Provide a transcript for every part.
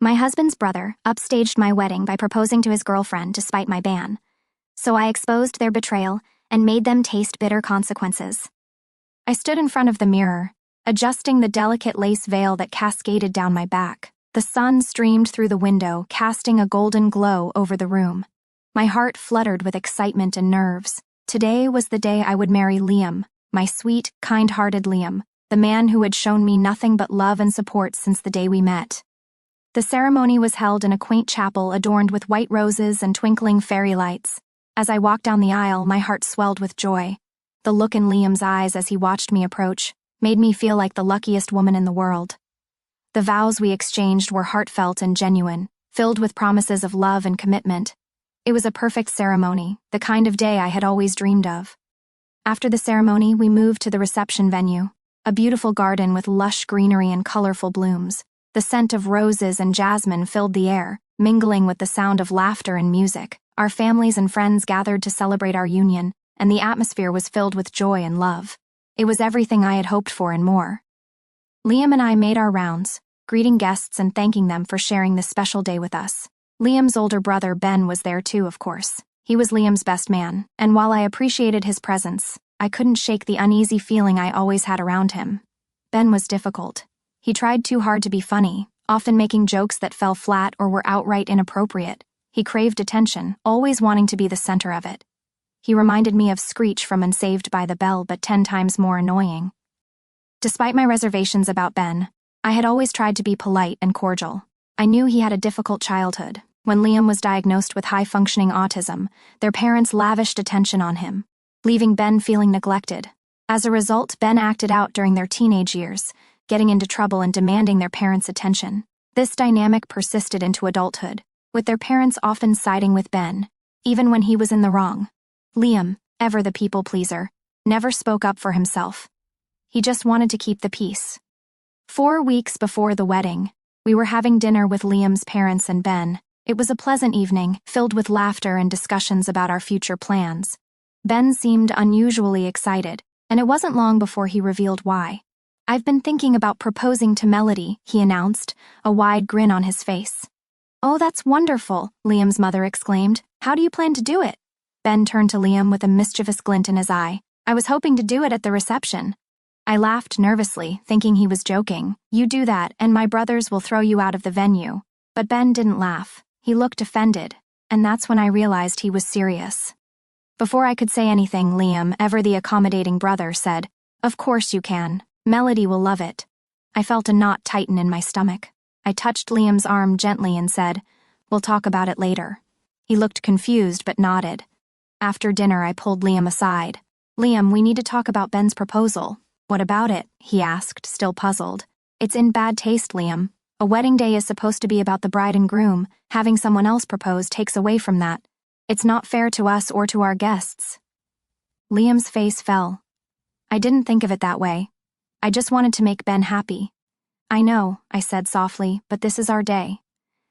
My husband's brother upstaged my wedding by proposing to his girlfriend despite my ban. So I exposed their betrayal and made them taste bitter consequences. I stood in front of the mirror, adjusting the delicate lace veil that cascaded down my back. The sun streamed through the window, casting a golden glow over the room. My heart fluttered with excitement and nerves. Today was the day I would marry Liam, my sweet, kind-hearted Liam, the man who had shown me nothing but love and support since the day we met. The ceremony was held in a quaint chapel adorned with white roses and twinkling fairy lights. As I walked down the aisle, my heart swelled with joy. The look in Liam's eyes as he watched me approach made me feel like the luckiest woman in the world. The vows we exchanged were heartfelt and genuine, filled with promises of love and commitment. It was a perfect ceremony, the kind of day I had always dreamed of. After the ceremony, we moved to the reception venue, a beautiful garden with lush greenery and colorful blooms. The scent of roses and jasmine filled the air, mingling with the sound of laughter and music. Our families and friends gathered to celebrate our union, and the atmosphere was filled with joy and love. It was everything I had hoped for and more. Liam and I made our rounds, greeting guests and thanking them for sharing this special day with us. Liam's older brother, Ben, was there too, of course. He was Liam's best man, and while I appreciated his presence, I couldn't shake the uneasy feeling I always had around him. Ben was difficult. He tried too hard to be funny, often making jokes that fell flat or were outright inappropriate. He craved attention, always wanting to be the center of it. He reminded me of Screech from Unsaved by the Bell, but 10 times more annoying. Despite my reservations about Ben, I had always tried to be polite and cordial. I knew he had a difficult childhood. When Liam was diagnosed with high-functioning autism, their parents lavished attention on him, leaving Ben feeling neglected. As a result, Ben acted out during their teenage years, getting into trouble and demanding their parents' attention. This dynamic persisted into adulthood, with their parents often siding with Ben, even when he was in the wrong. Liam, ever the people-pleaser, never spoke up for himself. He just wanted to keep the peace. 4 weeks before the wedding, we were having dinner with Liam's parents and Ben. It was a pleasant evening, filled with laughter and discussions about our future plans. Ben seemed unusually excited, and it wasn't long before he revealed why. "I've been thinking about proposing to Melody," he announced, a wide grin on his face. "Oh, that's wonderful," Liam's mother exclaimed. "How do you plan to do it?" Ben turned to Liam with a mischievous glint in his eye. "I was hoping to do it at the reception." I laughed nervously, thinking he was joking. "You do that, and my brothers will throw you out of the venue." But Ben didn't laugh. He looked offended, and that's when I realized he was serious. Before I could say anything, Liam, ever the accommodating brother, said, "Of course you can. Melody will love it." I felt a knot tighten in my stomach. I touched Liam's arm gently and said, "We'll talk about it later." He looked confused but nodded. After dinner, I pulled Liam aside. "Liam, we need to talk about Ben's proposal." "What about it?" he asked, still puzzled. "It's in bad taste, Liam. A wedding day is supposed to be about the bride and groom. Having someone else propose takes away from that. It's not fair to us or to our guests." Liam's face fell. "I didn't think of it that way. I just wanted to make Ben happy." "I know," I said softly, "but this is our day.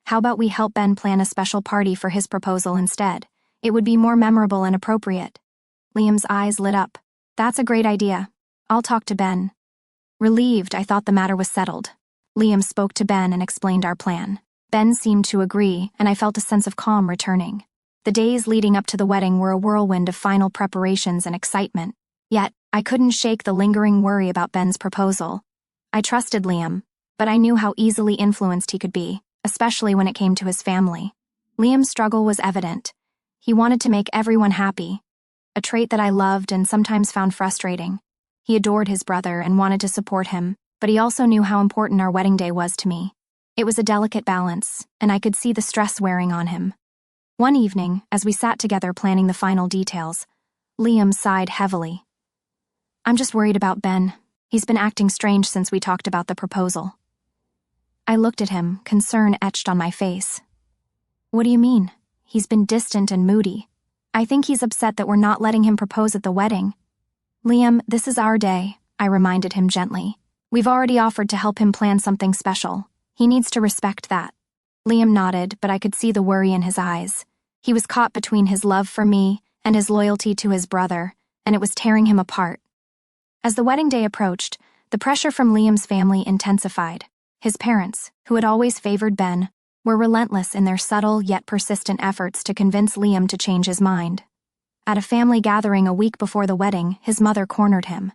How about we help Ben plan a special party for his proposal instead? It would be more memorable and appropriate." Liam's eyes lit up. "That's a great idea. I'll talk to Ben." Relieved, I thought the matter was settled. Liam spoke to Ben and explained our plan. Ben seemed to agree, and I felt a sense of calm returning. The days leading up to the wedding were a whirlwind of final preparations and excitement. Yet, I couldn't shake the lingering worry about Ben's proposal. I trusted Liam, but I knew how easily influenced he could be, especially when it came to his family. Liam's struggle was evident. He wanted to make everyone happy, a trait that I loved and sometimes found frustrating. He adored his brother and wanted to support him, but he also knew how important our wedding day was to me. It was a delicate balance, and I could see the stress wearing on him. One evening, as we sat together planning the final details, Liam sighed heavily. "I'm just worried about Ben. He's been acting strange since we talked about the proposal." I looked at him, concern etched on my face. "What do you mean? He's been distant and moody. I think he's upset that we're not letting him propose at the wedding." "Liam, this is our day," I reminded him gently. "We've already offered to help him plan something special. He needs to respect that." Liam nodded, but I could see the worry in his eyes. He was caught between his love for me and his loyalty to his brother, and it was tearing him apart. As the wedding day approached, the pressure from Liam's family intensified. His parents, who had always favored Ben, were relentless in their subtle yet persistent efforts to convince Liam to change his mind. At a family gathering a week before the wedding, his mother cornered him.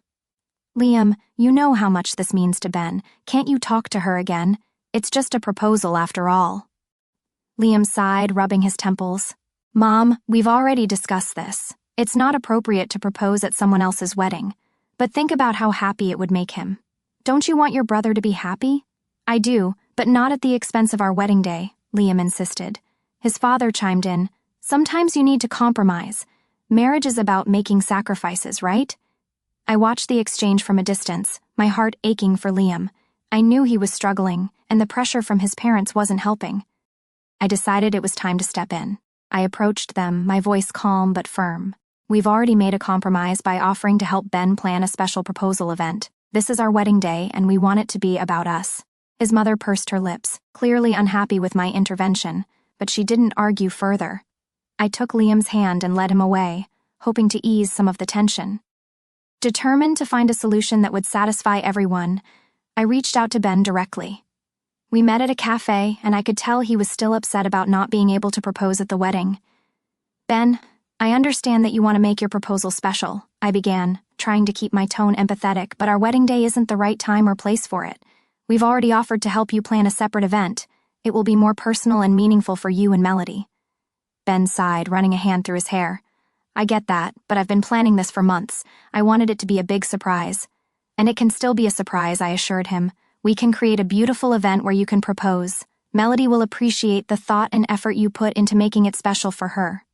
"Liam, you know how much this means to Ben. Can't you talk to her again? It's just a proposal after all." Liam sighed, rubbing his temples. "Mom, we've already discussed this. It's not appropriate to propose at someone else's wedding. But think about how happy it would make him. Don't you want your brother to be happy?" "I do, but not at the expense of our wedding day," Liam insisted. His father chimed in. "Sometimes you need to compromise. Marriage is about making sacrifices, right?" I watched the exchange from a distance, my heart aching for Liam. I knew he was struggling, and the pressure from his parents wasn't helping. I decided it was time to step in. I approached them, my voice calm but firm. "We've already made a compromise by offering to help Ben plan a special proposal event. This is our wedding day, and we want it to be about us." His mother pursed her lips, clearly unhappy with my intervention, but she didn't argue further. I took Liam's hand and led him away, hoping to ease some of the tension. Determined to find a solution that would satisfy everyone, I reached out to Ben directly. We met at a cafe, and I could tell he was still upset about not being able to propose at the wedding. "Ben, I understand that you want to make your proposal special," I began, trying to keep my tone empathetic, "but our wedding day isn't the right time or place for it. We've already offered to help you plan a separate event. It will be more personal and meaningful for you and Melody." Ben sighed, running a hand through his hair. "I get that, but I've been planning this for months. I wanted it to be a big surprise." "And it can still be a surprise," I assured him. "We can create a beautiful event where you can propose. Melody will appreciate the thought and effort you put into making it special for her."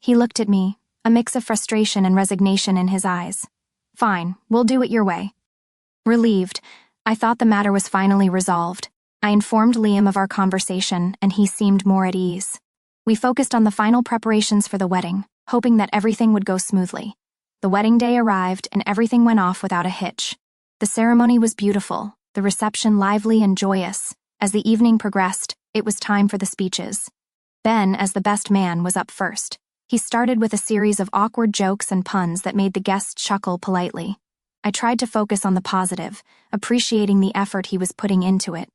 He looked at me, a mix of frustration and resignation in his eyes. "Fine, we'll do it your way." Relieved, I thought the matter was finally resolved. I informed Liam of our conversation, and he seemed more at ease. We focused on the final preparations for the wedding, hoping that everything would go smoothly. The wedding day arrived, and everything went off without a hitch. The ceremony was beautiful, the reception lively and joyous. As the evening progressed, it was time for the speeches. Ben, as the best man, was up first. He started with a series of awkward jokes and puns that made the guests chuckle politely. I tried to focus on the positive, appreciating the effort he was putting into it.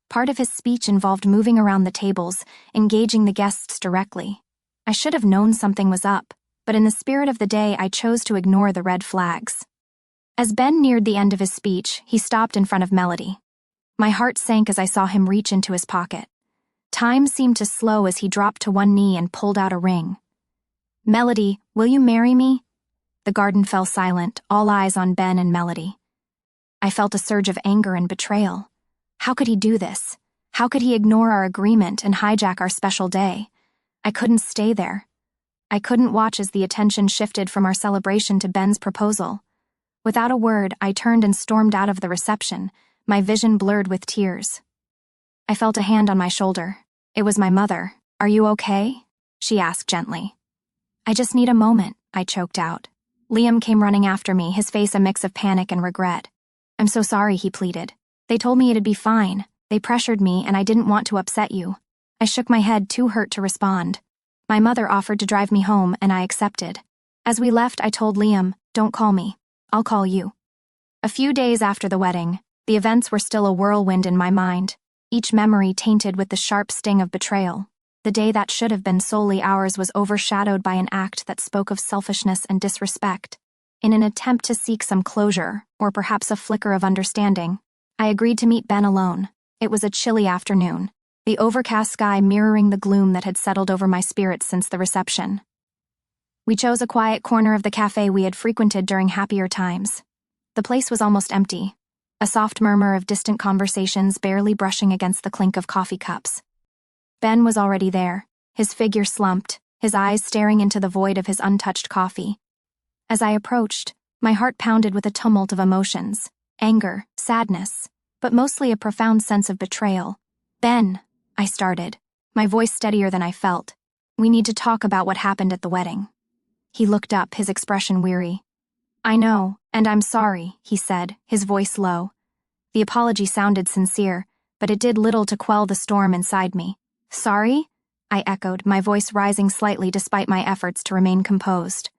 Part of his speech involved moving around the tables, engaging the guests directly. I should have known something was up, but in the spirit of the day, I chose to ignore the red flags. As Ben neared the end of his speech, he stopped in front of Melody. My heart sank as I saw him reach into his pocket. Time seemed to slow as he dropped to one knee and pulled out a ring. "Melody, will you marry me?" The garden fell silent, all eyes on Ben and Melody. I felt a surge of anger and betrayal. How could he do this? How could he ignore our agreement and hijack our special day? I couldn't stay there. I couldn't watch as the attention shifted from our celebration to Ben's proposal. Without a word, I turned and stormed out of the reception, my vision blurred with tears. I felt a hand on my shoulder. It was my mother. "Are you okay?" she asked gently. "I just need a moment," I choked out. Liam came running after me, his face a mix of panic and regret. "I'm so sorry," he pleaded. "They told me it'd be fine. They pressured me, and I didn't want to upset you." I shook my head, too hurt to respond. My mother offered to drive me home, and I accepted. As we left, I told Liam, "Don't call me. I'll call you." A few days after the wedding, the events were still a whirlwind in my mind, each memory tainted with the sharp sting of betrayal. The day that should have been solely ours was overshadowed by an act that spoke of selfishness and disrespect. In an attempt to seek some closure, or perhaps a flicker of understanding, I agreed to meet Ben alone. It was a chilly afternoon, the overcast sky mirroring the gloom that had settled over my spirits since the reception. We chose a quiet corner of the cafe we had frequented during happier times. The place was almost empty, a soft murmur of distant conversations barely brushing against the clink of coffee cups. Ben was already there, his figure slumped, his eyes staring into the void of his untouched coffee. As I approached, my heart pounded with a tumult of emotions, anger, sadness, but mostly a profound sense of betrayal. "Ben," I started, my voice steadier than I felt. "We need to talk about what happened at the wedding." He looked up, his expression weary. "I know, and I'm sorry," he said, his voice low. The apology sounded sincere, but it did little to quell the storm inside me. "Sorry?" I echoed, my voice rising slightly despite my efforts to remain composed.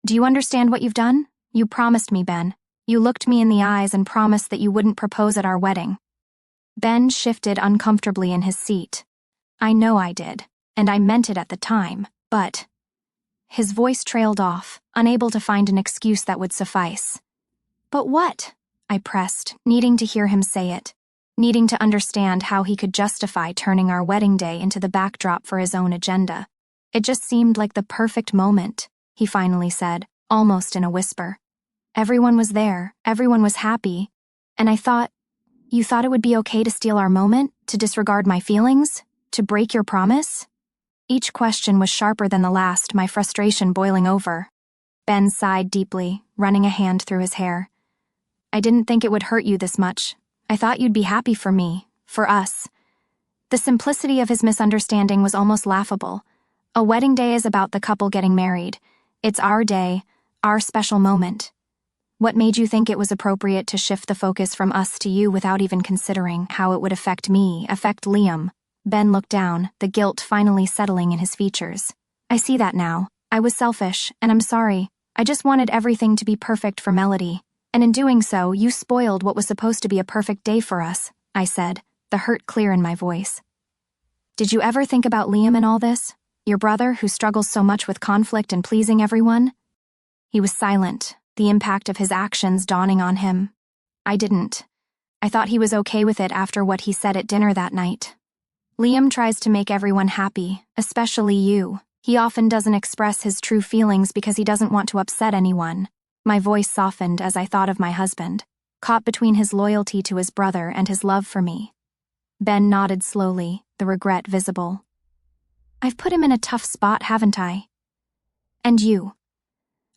"Do you understand what you've done? You promised me, Ben. You looked me in the eyes and promised that you wouldn't propose at our wedding." Ben shifted uncomfortably in his seat. I know I did, and I meant it at the time, but... His voice trailed off, unable to find an excuse that would suffice. But what? I pressed, needing to hear him say it, needing to understand how he could justify turning our wedding day into the backdrop for his own agenda. It just seemed like the perfect moment, he finally said, almost in a whisper. Everyone was there, everyone was happy, and I thought, you thought it would be okay to steal our moment, to disregard my feelings, to break your promise? Each question was sharper than the last, my frustration boiling over. Ben sighed deeply, running a hand through his hair. I didn't think it would hurt you this much. I thought you'd be happy for me, for us. The simplicity of his misunderstanding was almost laughable. A wedding day is about the couple getting married. It's our day, our special moment. What made you think it was appropriate to shift the focus from us to you without even considering how it would affect me, affect Liam? Ben looked down, the guilt finally settling in his features. I see that now. I was selfish, and I'm sorry. I just wanted everything to be perfect for Melody. And in doing so, you spoiled what was supposed to be a perfect day for us, I said, the hurt clear in my voice. Did you ever think about Liam in all this? Your brother, who struggles so much with conflict and pleasing everyone? He was silent, the impact of his actions dawning on him. I didn't. I thought he was okay with it after what he said at dinner that night. Liam tries to make everyone happy, especially you. He often doesn't express his true feelings because he doesn't want to upset anyone. My voice softened as I thought of my husband, caught between his loyalty to his brother and his love for me. Ben nodded slowly, the regret visible. I've put him in a tough spot, haven't I? And you.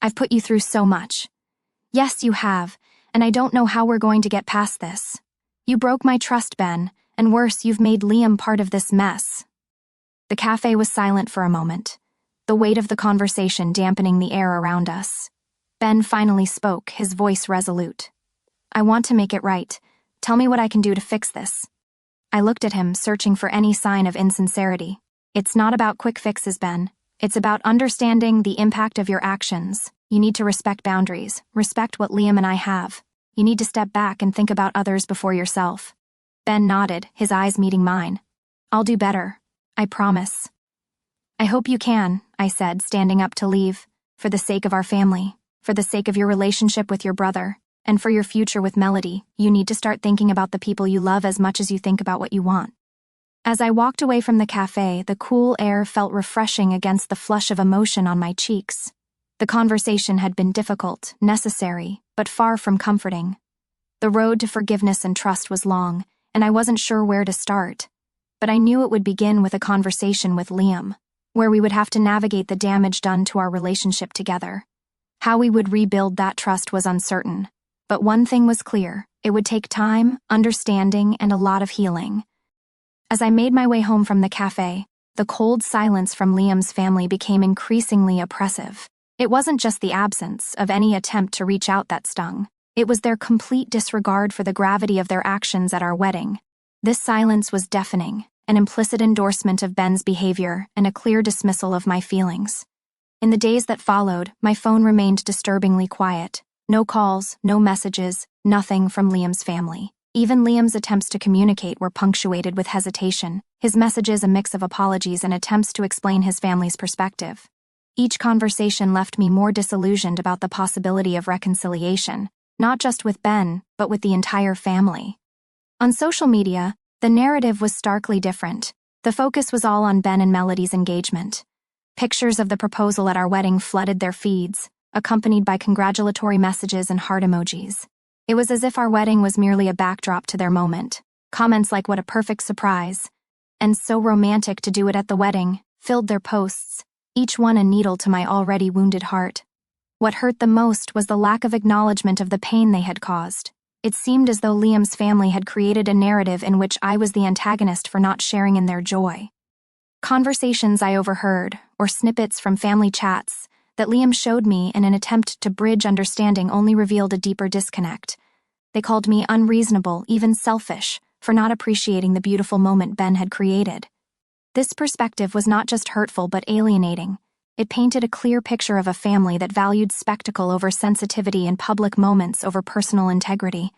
I've put you through so much. Yes, you have, and I don't know how we're going to get past this. You broke my trust, Ben, and worse, you've made Liam part of this mess. The cafe was silent for a moment, the weight of the conversation dampening the air around us. Ben finally spoke, his voice resolute. I want to make it right. Tell me what I can do to fix this. I looked at him, searching for any sign of insincerity. It's not about quick fixes, Ben. It's about understanding the impact of your actions. You need to respect boundaries, respect what Liam and I have. You need to step back and think about others before yourself. Ben nodded, his eyes meeting mine. I'll do better. I promise. I hope you can, I said, standing up to leave. For the sake of our family. For the sake of your relationship with your brother, and for your future with Melody, you need to start thinking about the people you love as much as you think about what you want. As I walked away from the cafe, the cool air felt refreshing against the flush of emotion on my cheeks. The conversation had been difficult, necessary, but far from comforting. The road to forgiveness and trust was long, and I wasn't sure where to start. But I knew it would begin with a conversation with Liam, where we would have to navigate the damage done to our relationship together. How we would rebuild that trust was uncertain, but one thing was clear: it would take time, understanding, and a lot of healing. As I made my way home from the cafe, the cold silence from Liam's family became increasingly oppressive. It wasn't just the absence of any attempt to reach out that stung. It was their complete disregard for the gravity of their actions at our wedding. This silence was deafening, an implicit endorsement of Ben's behavior and a clear dismissal of my feelings. In the days that followed, my phone remained disturbingly quiet. No calls, no messages, nothing from Liam's family. Even Liam's attempts to communicate were punctuated with hesitation, his messages a mix of apologies and attempts to explain his family's perspective. Each conversation left me more disillusioned about the possibility of reconciliation, not just with Ben, but with the entire family. On social media, the narrative was starkly different. The focus was all on Ben and Melody's engagement. Pictures of the proposal at our wedding flooded their feeds, accompanied by congratulatory messages and heart emojis. It was as if our wedding was merely a backdrop to their moment. Comments like "what a perfect surprise," and "so romantic to do it at the wedding," filled their posts, each one a needle to my already wounded heart. What hurt the most was the lack of acknowledgement of the pain they had caused. It seemed as though Liam's family had created a narrative in which I was the antagonist for not sharing in their joy. Conversations I overheard, or snippets from family chats, that Liam showed me in an attempt to bridge understanding only revealed a deeper disconnect. They called me unreasonable, even selfish, for not appreciating the beautiful moment Ben had created. This perspective was not just hurtful but alienating. It painted a clear picture of a family that valued spectacle over sensitivity and public moments over personal integrity.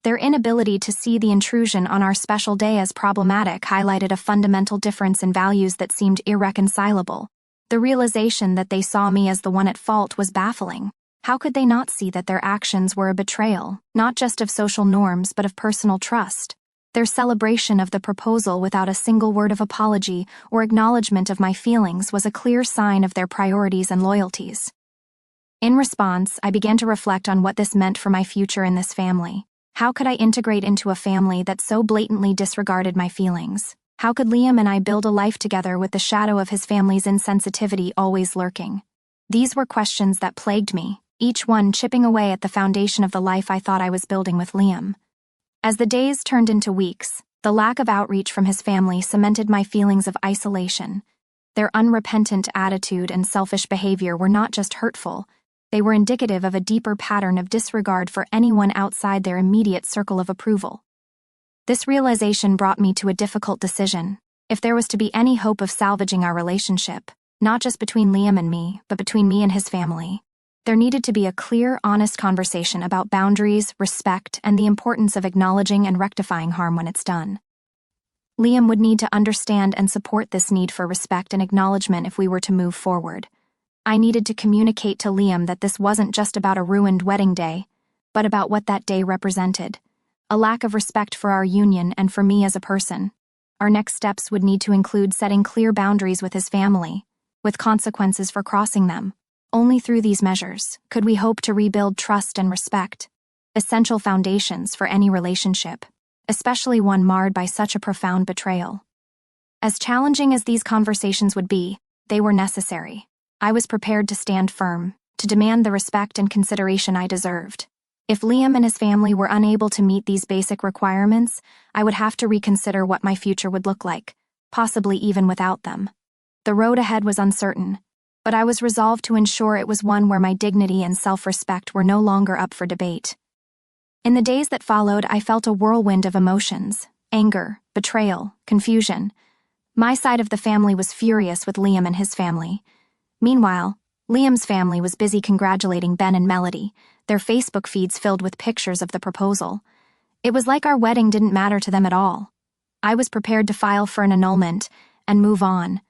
Their inability to see the intrusion on our special day as problematic highlighted a fundamental difference in values that seemed irreconcilable. The realization that they saw me as the one at fault was baffling. How could they not see that their actions were a betrayal, not just of social norms but of personal trust? Their celebration of the proposal without a single word of apology or acknowledgement of my feelings was a clear sign of their priorities and loyalties. In response, I began to reflect on what this meant for my future in this family. How could I integrate into a family that so blatantly disregarded my feelings? How could Liam and I build a life together with the shadow of his family's insensitivity always lurking? These were questions that plagued me, each one chipping away at the foundation of the life I thought I was building with Liam. As the days turned into weeks, the lack of outreach from his family cemented my feelings of isolation. Their unrepentant attitude and selfish behavior were not just hurtful, they were indicative of a deeper pattern of disregard for anyone outside their immediate circle of approval. This realization brought me to a difficult decision. If there was to be any hope of salvaging our relationship, not just between Liam and me, but between me and his family, there needed to be a clear, honest conversation about boundaries, respect, and the importance of acknowledging and rectifying harm when it's done. Liam would need to understand and support this need for respect and acknowledgement if we were to move forward. I needed to communicate to Liam that this wasn't just about a ruined wedding day, but about what that day represented. A lack of respect for our union and for me as a person. Our next steps would need to include setting clear boundaries with his family, with consequences for crossing them. Only through these measures could we hope to rebuild trust and respect, essential foundations for any relationship, especially one marred by such a profound betrayal. As challenging as these conversations would be, they were necessary. I was prepared to stand firm, to demand the respect and consideration I deserved. If Liam and his family were unable to meet these basic requirements, I would have to reconsider what my future would look like, possibly even without them. The road ahead was uncertain, but I was resolved to ensure it was one where my dignity and self-respect were no longer up for debate. In the days that followed, I felt a whirlwind of emotions: anger, betrayal, confusion. My side of the family was furious with Liam and his family. Meanwhile, Liam's family was busy congratulating Ben and Melody, their Facebook feeds filled with pictures of the proposal. It was like our wedding didn't matter to them at all. I was prepared to file for an annulment and move on,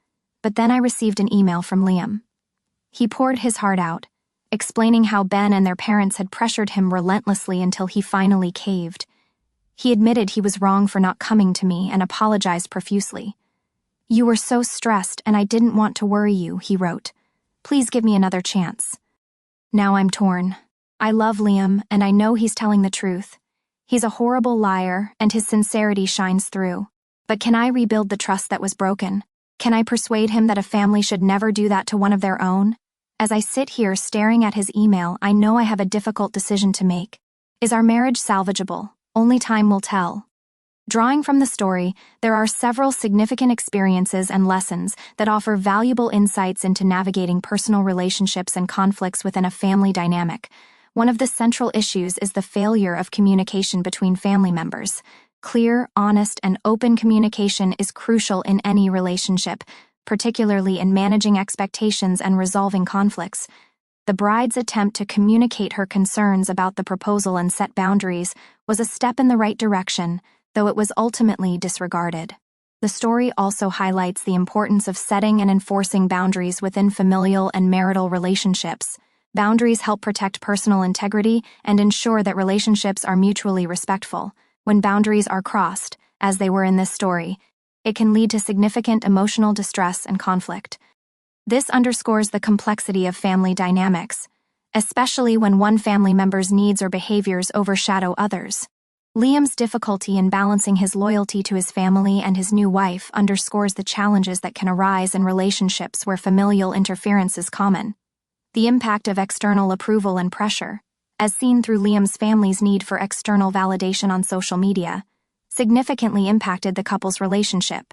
but then I received an email from Liam. He poured his heart out, explaining how Ben and their parents had pressured him relentlessly until he finally caved. He admitted he was wrong for not coming to me and apologized profusely. "You were so stressed and I didn't want to worry you," he wrote. "Please give me another chance." Now I'm torn. I love Liam and I know he's telling the truth. He's a horrible liar and his sincerity shines through. But can I rebuild the trust that was broken? Can I persuade him that a family should never do that to one of their own? As I sit here staring at his email, I know I have a difficult decision to make. Is our marriage salvageable? Only time will tell. Drawing from the story, there are several significant experiences and lessons that offer valuable insights into navigating personal relationships and conflicts within a family dynamic. One of the central issues is the failure of communication between family members. Clear, honest, and open communication is crucial in any relationship, particularly in managing expectations and resolving conflicts. The bride's attempt to communicate her concerns about the proposal and set boundaries was a step in the right direction, though it was ultimately disregarded. The story also highlights the importance of setting and enforcing boundaries within familial and marital relationships. Boundaries help protect personal integrity and ensure that relationships are mutually respectful. When boundaries are crossed, as they were in this story, it can lead to significant emotional distress and conflict. This underscores the complexity of family dynamics, especially when one family member's needs or behaviors overshadow others. Liam's difficulty in balancing his loyalty to his family and his new wife underscores the challenges that can arise in relationships where familial interference is common. The impact of external approval and pressure, as seen through Liam's family's need for external validation on social media, significantly impacted the couple's relationship.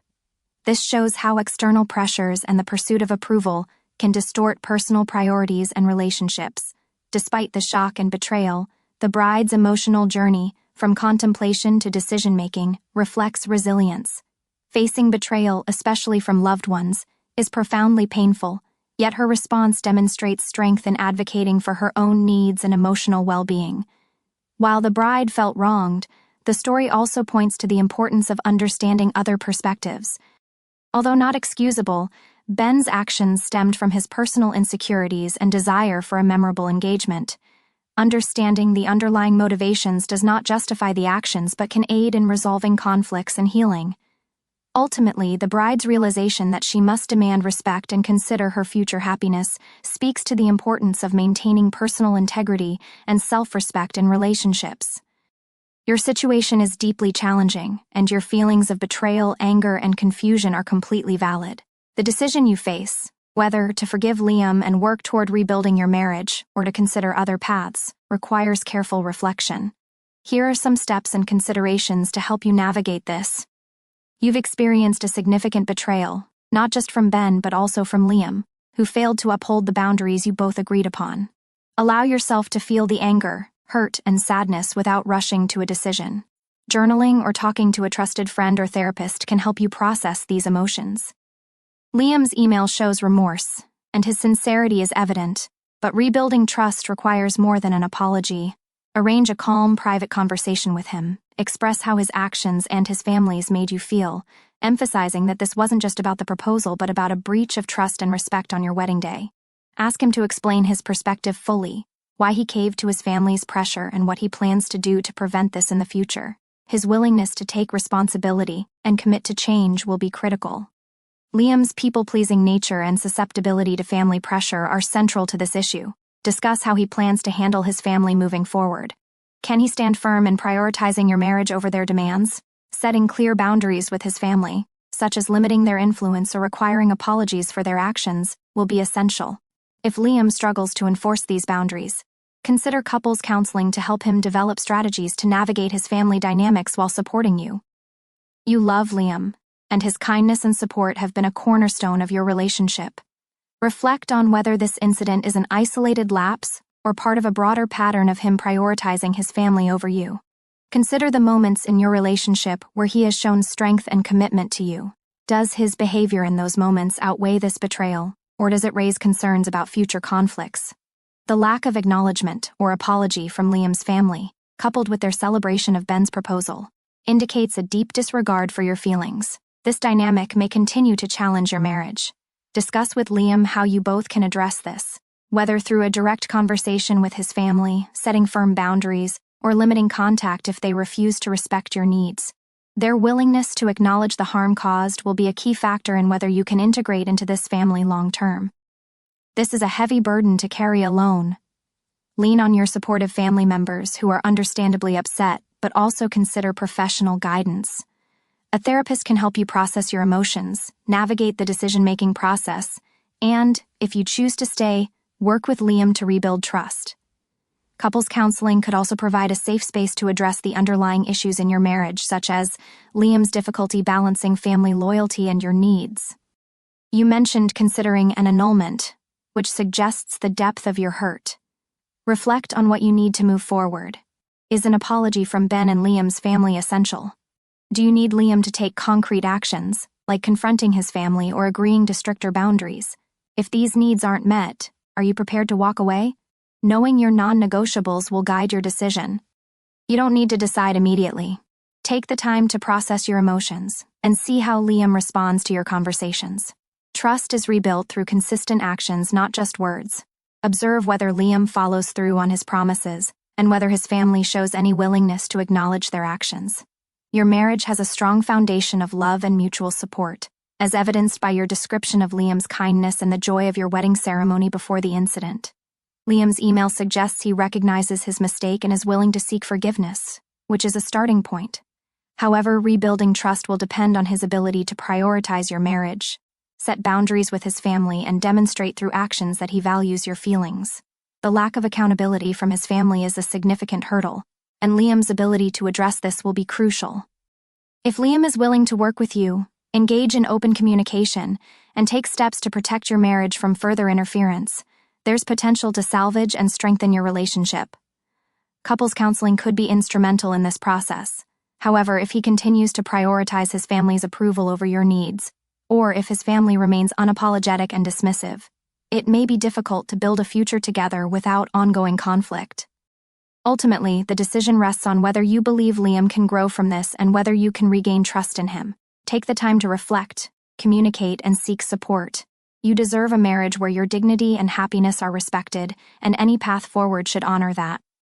This shows how external pressures and the pursuit of approval can distort personal priorities and relationships. Despite the shock and betrayal, the bride's emotional journey, from contemplation to decision-making, reflects resilience. Facing betrayal, especially from loved ones, is profoundly painful, yet her response demonstrates strength in advocating for her own needs and emotional well-being. While the bride felt wronged, the story also points to the importance of understanding other perspectives. Although not excusable, Ben's actions stemmed from his personal insecurities and desire for a memorable engagement. Understanding the underlying motivations does not justify the actions but can aid in resolving conflicts and healing. Ultimately, the bride's realization that she must demand respect and consider her future happiness speaks to the importance of maintaining personal integrity and self-respect in relationships. Your situation is deeply challenging, and your feelings of betrayal, anger, and confusion are completely valid. The decision you face, whether to forgive Liam and work toward rebuilding your marriage or to consider other paths, requires careful reflection. Here are some steps and considerations to help you navigate this. You've experienced a significant betrayal, not just from Ben but also from Liam, who failed to uphold the boundaries you both agreed upon. Allow yourself to feel the anger, hurt, and sadness without rushing to a decision. Journaling or talking to a trusted friend or therapist can help you process these emotions. Liam's email shows remorse, and his sincerity is evident, but rebuilding trust requires more than an apology. Arrange a calm, private conversation with him. Express how his actions and his family's made you feel, emphasizing that this wasn't just about the proposal but about a breach of trust and respect on your wedding day. Ask him to explain his perspective fully, why he caved to his family's pressure and what he plans to do to prevent this in the future. His willingness to take responsibility and commit to change will be critical. Liam's people-pleasing nature and susceptibility to family pressure are central to this issue. Discuss how he plans to handle his family moving forward. Can he stand firm in prioritizing your marriage over their demands? Setting clear boundaries with his family, such as limiting their influence or requiring apologies for their actions, will be essential. If Liam struggles to enforce these boundaries, consider couples counseling to help him develop strategies to navigate his family dynamics while supporting you. You love Liam, and his kindness and support have been a cornerstone of your relationship. Reflect on whether this incident is an isolated lapse or part of a broader pattern of him prioritizing his family over you. Consider the moments in your relationship where he has shown strength and commitment to you. Does his behavior in those moments outweigh this betrayal, or does it raise concerns about future conflicts? The lack of acknowledgement or apology from Liam's family, coupled with their celebration of Ben's proposal, indicates a deep disregard for your feelings. This dynamic may continue to challenge your marriage. Discuss with Liam how you both can address this, whether through a direct conversation with his family, setting firm boundaries, or limiting contact if they refuse to respect your needs. Their willingness to acknowledge the harm caused will be a key factor in whether you can integrate into this family long-term. This is a heavy burden to carry alone. Lean on your supportive family members who are understandably upset, but also consider professional guidance. A therapist can help you process your emotions, navigate the decision-making process, and, if you choose to stay, work with Liam to rebuild trust. Couples counseling could also provide a safe space to address the underlying issues in your marriage, such as Liam's difficulty balancing family loyalty and your needs. You mentioned considering an annulment, which suggests the depth of your hurt. Reflect on what you need to move forward. Is an apology from Ben and Liam's family essential? Do you need Liam to take concrete actions, like confronting his family or agreeing to stricter boundaries? If these needs aren't met, are you prepared to walk away? Knowing your non-negotiables will guide your decision. You don't need to decide immediately. Take the time to process your emotions and see how Liam responds to your conversations. Trust is rebuilt through consistent actions, not just words. Observe whether Liam follows through on his promises and whether his family shows any willingness to acknowledge their actions. Your marriage has a strong foundation of love and mutual support, as evidenced by your description of Liam's kindness and the joy of your wedding ceremony before the incident. Liam's email suggests he recognizes his mistake and is willing to seek forgiveness, which is a starting point. However, rebuilding trust will depend on his ability to prioritize your marriage, set boundaries with his family, and demonstrate through actions that he values your feelings. The lack of accountability from his family is a significant hurdle, and Liam's ability to address this will be crucial. If Liam is willing to work with you, engage in open communication, and take steps to protect your marriage from further interference, there's potential to salvage and strengthen your relationship. Couples counseling could be instrumental in this process. However, if he continues to prioritize his family's approval over your needs, or if his family remains unapologetic and dismissive, it may be difficult to build a future together without ongoing conflict. Ultimately, the decision rests on whether you believe Liam can grow from this and whether you can regain trust in him. Take the time to reflect, communicate, and seek support. You deserve a marriage where your dignity and happiness are respected, and any path forward should honor that.